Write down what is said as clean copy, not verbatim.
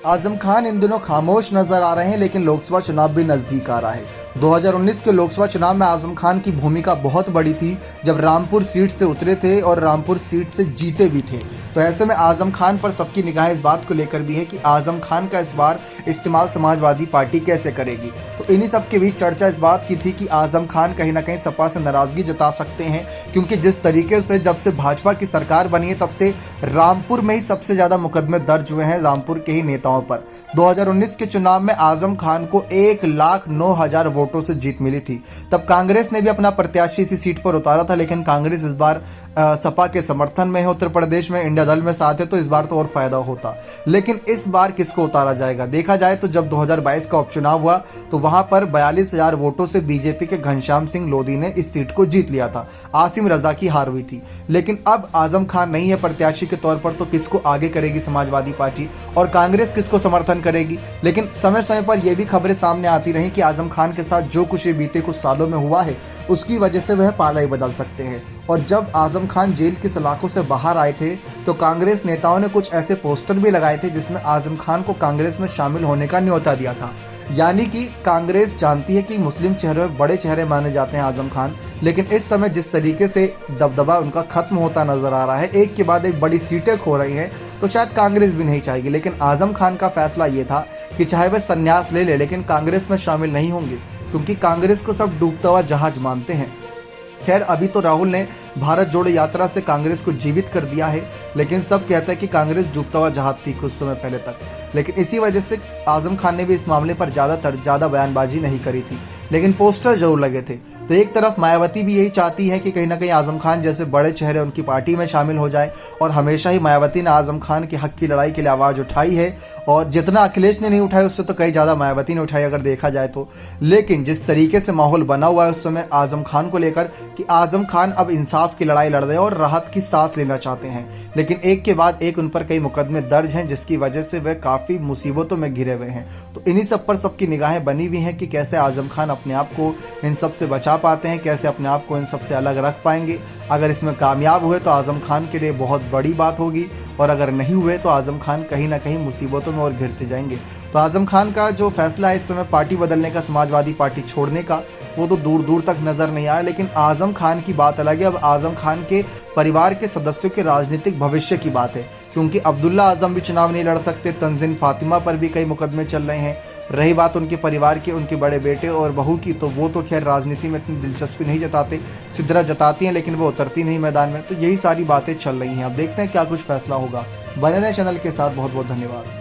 आजम खान इन दिनों खामोश नजर आ रहे हैं, लेकिन लोकसभा चुनाव भी नजदीक आ रहा है। 2019 के लोकसभा चुनाव में आजम खान की भूमिका बहुत बड़ी थी, जब रामपुर सीट से उतरे थे और रामपुर सीट से जीते भी थे। तो ऐसे में आजम खान पर सबकी निगाहें इस बात को लेकर भी है कि आजम खान का इस बार इस्तेमाल समाजवादी पार्टी कैसे करेगी। तो इन्हीं सब के बीच चर्चा इस बात की थी कि आजम खान कहीं ना कहीं सपा से नाराजगी जता सकते हैं, क्योंकि जिस तरीके से जब से भाजपा की सरकार बनी है तब से रामपुर में ही सबसे ज्यादा मुकदमे दर्ज हुए हैं रामपुर के ही नेताओं पर। 2019 के चुनाव में आजम खान को 1,09,000 वोटों से जीत मिली थी। तब कांग्रेस ने भी अपना प्रत्याशी इसी सीट पर उतारा था, लेकिन कांग्रेस इस बार सपा के समर्थन में है, उत्तर प्रदेश में इंडिया दल में साथ है, तो इस बार तो और फायदा होता। लेकिन इस बार किसको उतारा जाएगा? देखा जाए तो जब 2022 का उपचुनाव हुआ तो वहां पर 42,000 वोटों से बीजेपी के घनश्याम सिंह लोधी ने इस सीट को जीत लिया था। आसिम रजा की हार हुई थी। लेकिन अब आजम खान नहीं है प्रत्याशी के तौर पर, तो किसको आगे करेगी समाजवादी पार्टी और कांग्रेस किसको समर्थन करेगी? लेकिन समय समय पर यह भी खबरें सामने आती रही कि आजम खान के साथ जो कुछ बीते कुछ सालों में हुआ है उसकी वजह से वह पाला ही बदल सकते हैं। और जब आजम खान जेल की सलाखों से बाहर आए थे तो कांग्रेस नेताओं ने कुछ ऐसे पोस्टर भी लगाए थे जिसमें आजम खान को कांग्रेस में शामिल होने का न्योता दिया था। यानी कि कांग्रेस जानती है कि मुस्लिम चेहरे में बड़े चेहरे माने जाते हैं आजम खान, लेकिन इस समय जिस तरीके से दबदबा उनका खत्म होता नजर आ रहा है, एक के बाद एक बड़ी सीटें खो रही हैं, तो शायद कांग्रेस भी नहीं चाहेगी। लेकिन आजम खान का फैसला ये था कि चाहे वह संन्यास ले ले लेकिन कांग्रेस में शामिल नहीं होंगे, क्योंकि कांग्रेस को सब डूबता हुआ जहाज मानते हैं। खैर, अभी तो राहुल ने भारत जोड़ो यात्रा से कांग्रेस को जीवित कर दिया है, लेकिन सब कहते हैं कि कांग्रेस डूबता हुआ जहाज थी कुछ समय पहले तक। लेकिन इसी वजह से आजम खान ने भी इस मामले पर ज़्यादा बयानबाजी नहीं करी थी, लेकिन पोस्टर जरूर लगे थे। तो एक तरफ मायावती भी यही चाहती है कि कहीं ना कहीं आजम खान जैसे बड़े चेहरे उनकी पार्टी में शामिल हो जाए, और हमेशा ही मायावती ने आजम खान के हक की लड़ाई के लिए आवाज़ उठाई है, और जितना अखिलेश ने नहीं उठाई उससे तो कहीं ज़्यादा मायावती ने उठाई अगर देखा जाए तो। लेकिन जिस तरीके से माहौल बना हुआ है उस समय आजम खान को लेकर कि आजम खान अब इंसाफ की लड़ाई लड़ रहे हैं और राहत की सांस लेना चाहते हैं, लेकिन एक के बाद एक उन पर कई मुकदमे दर्ज हैं जिसकी वजह से वे काफ़ी मुसीबतों में घिरे हुए हैं। तो इन्हीं सब पर सबकी निगाहें बनी हुई हैं कि कैसे आजम खान अपने आप को इन सब से बचा पाते हैं, कैसे अपने आप को इन सब से अलग रख पाएंगे। अगर इसमें कामयाब हुए तो आजम खान के लिए बहुत बड़ी बात होगी, और अगर नहीं हुए तो आजम खान कहीं ना कहीं मुसीबतों में और घिरते जाएंगे। तो आजम खान का जो फैसला है इस समय पार्टी बदलने का, समाजवादी पार्टी छोड़ने का, वो तो दूर दूर तक नजर नहीं आया। लेकिन आजम खान की बात अलग है। अब आजम खान के परिवार के सदस्यों के राजनीतिक भविष्य की बात है, क्योंकि अब्दुल्ला आजम भी चुनाव नहीं लड़ सकते, तंजीन फातिमा पर भी कई मुकदमे चल रहे हैं। रही बात उनके परिवार के, उनके बड़े बेटे और बहू की, तो वो तो खैर राजनीति में इतनी दिलचस्पी नहीं जताते, सिद्धरा जताती हैं लेकिन वो उतरती नहीं मैदान में। तो यही सारी बातें चल रही हैं। अब देखते हैं क्या कुछ फैसला होगा। बने रहें चैनल के साथ। बहुत बहुत धन्यवाद।